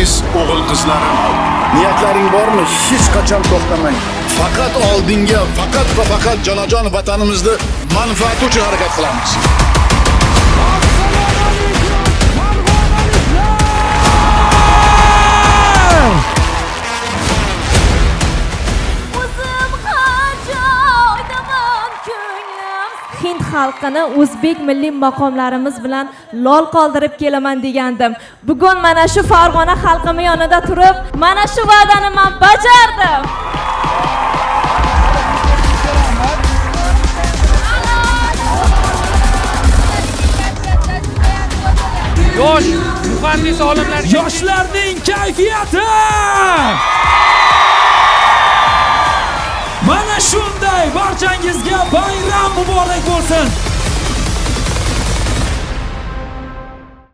aziz o'g'il-qizlarim, niyatlaring bormi? Hech qachon to'xtamang. Faqat oldinga, faqat va faqat jonajon vatanimizni manfaati uchun harakat qilamiz. Hind xalqini o'zbek milliy maqomlarimiz bilan lol qoldirib kelaman degandim. Bugun mana shu Farg'ona xalqimi yonida turib, mana shu va'dani men bajardim. Yosh muhandis olimlar, yoshlarning kayfiyati mana shunday. Barchangizga bayram muborak bo'lsin.